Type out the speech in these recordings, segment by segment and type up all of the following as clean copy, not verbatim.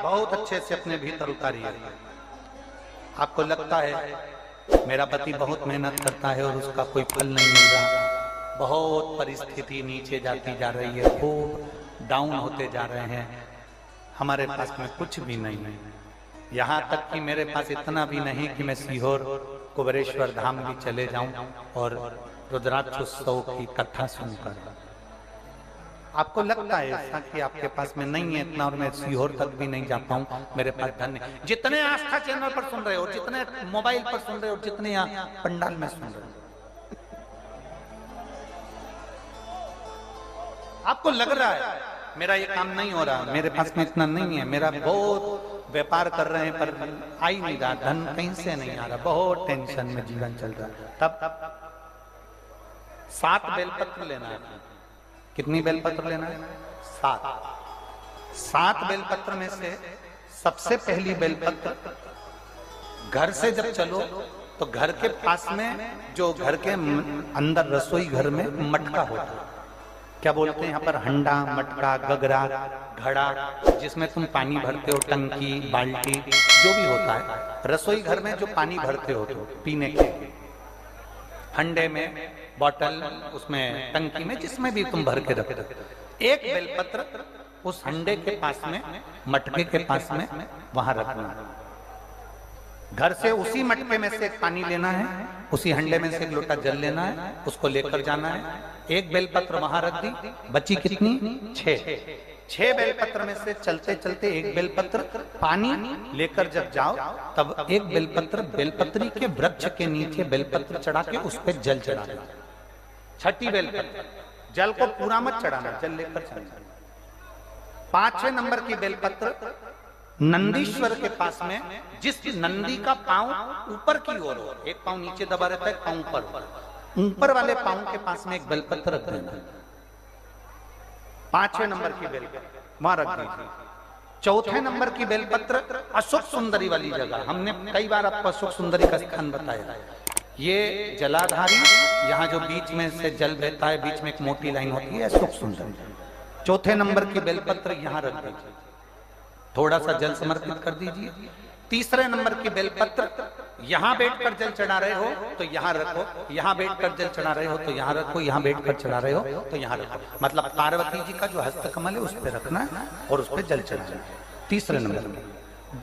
बहुत अच्छे से अपने भीतर उतारिए। आपको लगता है मेरा पति बहुत मेहनत करता है और उसका कोई फल नहीं मिल रहा, बहुत परिस्थिति नीचे जाती जा रही है, खूब डाउन होते जा रहे हैं, हमारे पास में कुछ भी नहीं है, यहाँ तक कि मेरे पास इतना भी नहीं कि मैं सीहोर कुबेरेश्वर धाम भी चले जाऊं और रुद्राक्षोत्सव की कथा सुनकर। आपको लगता है ऐसा कि आपके पास में नहीं है इतना और मैं सीहोर तक भी नहीं जा पाऊं, मेरे पास धन नहीं। जितने आस्था चैनल पर सुन रहे हो, जितने मोबाइल पर सुन रहे हो, जितने यहाँ पंडाल में सुन रहे हो, आपको लग रहा है मेरा ये काम नहीं हो रहा, मेरे पास में इतना नहीं है, मेरा बहुत व्यापार कर रहे हैं पर आ ही नहीं रहा, धन कहीं से नहीं आ रहा, बहुत टेंशन में जीवन चल रहा है। तब 7 बेलपत्र लेना है। कितनी बेलपत्र लेना है? 7 बेलपत्र में से सबसे पहली बेलपत्र, घर से जब चलो तो घर के पास में जो घर के अंदर रसोई घर में मटका होता है, क्या बोलते हैं यहाँ पर, हंडा, मटका, गगरा, घड़ा, जिसमें तुम पानी भरते हो, टंकी, बाल्टी, जो भी होता है रसोई घर में जो पानी भरते हो तो पीने के, हंडे में, बॉटल, उसमें टंकी में, जिसमें भी तुम भर के रखते हो, एक बेलपत्र उस हंडे के पास में, मटके के पास में वहां रखना। घर से उसी मटके में से एक पानी लेना है, उसी हंडे में से एक लोटा जल लेना है, उसको लेकर जाना है। एक बेलपत्र वहां रख दी, बची कितनी? 6 बेलपत्र में से चलते चलते एक बेलपत्र पानी लेकर जब जाओ तब एक बेलपत्र बेलपत्री के वृक्ष के नीचे बेलपत्र चढ़ा के उस पर जल चढ़ाना। 6ठी बेलपत्र, जल को पूरा मत चढ़ाना, जल लेकर चढ़ाना। 5वें नंबर की बेलपत्र नंदीश्वर के पास में, जिस नंदी का पांव ऊपर की ओर हो, एक पांव नीचे दबा रहता है, पांव ऊपर वाले पांव के पास में एक बेलपत्र रख देना। 5वें नंबर की बेलपत्र वहां रख दीजिए। 4थे नंबर की बेलपत्र अशोक सुंदरी वाली जगह, हमने कई बार आपको अशोक सुंदरी का स्थान बताया। ये जलाधारी, यहाँ जो बीच में से जल बहता है, बीच में एक मोटी लाइन होती है, अशोक सुंदरी। 4थे नंबर की बेलपत्र यहाँ रख दीजिए, थोड़ा सा जल समर्पित कर दीजिए। 3रे नंबर की बेलपत्र, यहाँ बैठकर जल चढ़ा रहे हो तो यहाँ रखो, यहाँ बैठकर जल चढ़ा रहे हो तो यहाँ रखो, यहाँ बैठकर चढ़ा रहे हो तो यहाँ रखो, मतलब पार्वती जी का जो हस्तकमल है उस पर रखना और उस पर जल चढ़ाना। 3रे नंबर में।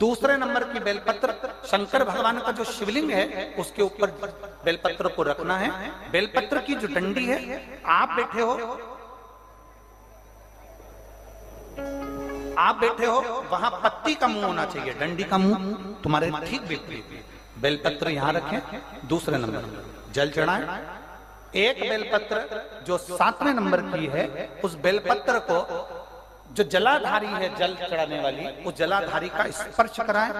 2रे नंबर की बेलपत्र शंकर भगवान का जो शिवलिंग है उसके ऊपर बेलपत्र को रखना है। बेलपत्र की जो डंडी है, आप बैठे हो वहां पत्ती का मुंह होना चाहिए, डंडी का मुंह तुम्हारे ठीक विपरीत। बेलपत्र यहां रखें। 2रे नंबर जल चढ़ाएं। एक बेलपत्र जो 7वें नंबर की है, उस बेलपत्र को जो जलाधारी है, जल चढ़ाने वाली, उस जलाधारी का स्पर्श कराएं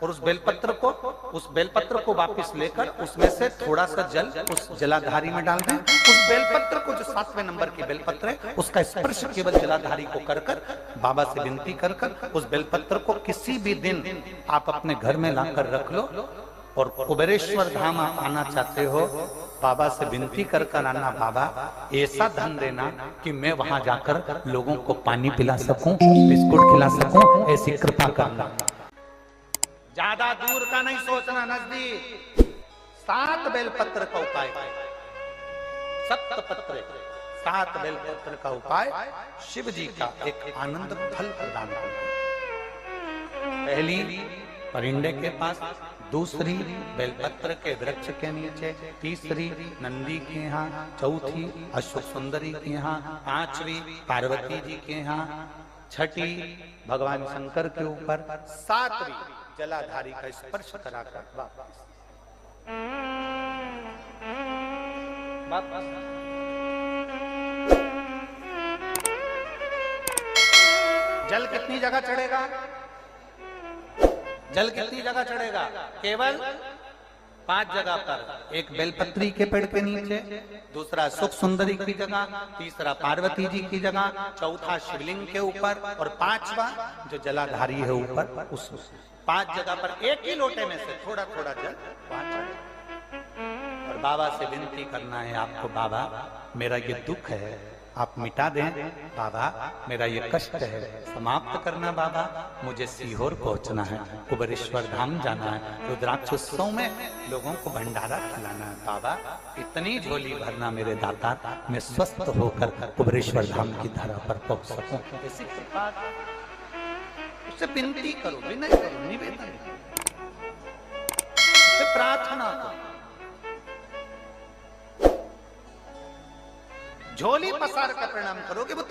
और उस बेलपत्र को वापस लेकर उसमें से थोड़ा सा जल उस जलाधारी में डाल दें। उस बेलपत्र को, जो 7वें नंबर की बेलपत्र है, उसका स्पर्श केवल जलाधारी को कर बाबा से विनती कर उस बेलपत्र को किसी भी दिन आप अपने घर में लाकर रख लो और कुबेरेश्वर धाम आना चाहते हो, बाबा से विनती कर आना, बाबा ऐसा धन देना कि मैं वहां जाकर लोगों को पानी पिला सकूं, बिस्कुट खिला सकूं, ऐसी कृपा करना। ज्यादा दूर का नहीं सोचना, नजदीक। 7 बेलपत्र का उपाय, 7 बेलपत्र का उपाय शिव जी का एक आनंद फल प्रदान करना। पहली परिंदे के पास, 2री बेलपत्र के वृक्ष के नीचे, 3री नंदी के यहाँ, 4थी अशोक सुंदरी के यहाँ, 5वीं पार्वती जी के यहाँ, 6ठी भगवान शंकर के ऊपर, 7वीं जलाधारी का स्पर्श कराकर वापस। जल कितनी जगह चढ़ेगा? जल कितनी जगह चढ़ेगा? केवल 5 जगह पर। एक बेलपत्री के पेड़ के नीचे, 2रा सुख सुंदरी की जगह, 3रा पार्वती जी की जगह, 4था शिवलिंग के ऊपर और 5वां जो जलाधारी है ऊपर, उस 5 जगह पर एक ही लोटे में से थोड़ा थोड़ा जल वहां चढ़े और बाबा से विनती करना है आपको, बाबा मेरा ये दुख है, आप मिटा दें बाबा, मेरा ये कष्ट है समाप्त करना बाबा, मुझे सीहोर पहुंचना है, कुबेरेश्वर धाम जाना है, रुद्राक्ष उत्सव में लोगों को भंडारा खिलाना है बाबा, इतनी झोली भरना मेरे दाता, मैं स्वस्थ होकर कुबेरेश्वर धाम की धरा पर पहुंच सकूं। ऐसी कृपा उससे विनती करो, विनय करो, निवेदन उससे प्रार्थना करो, झोली पसार कर प्रणाम करोगे वो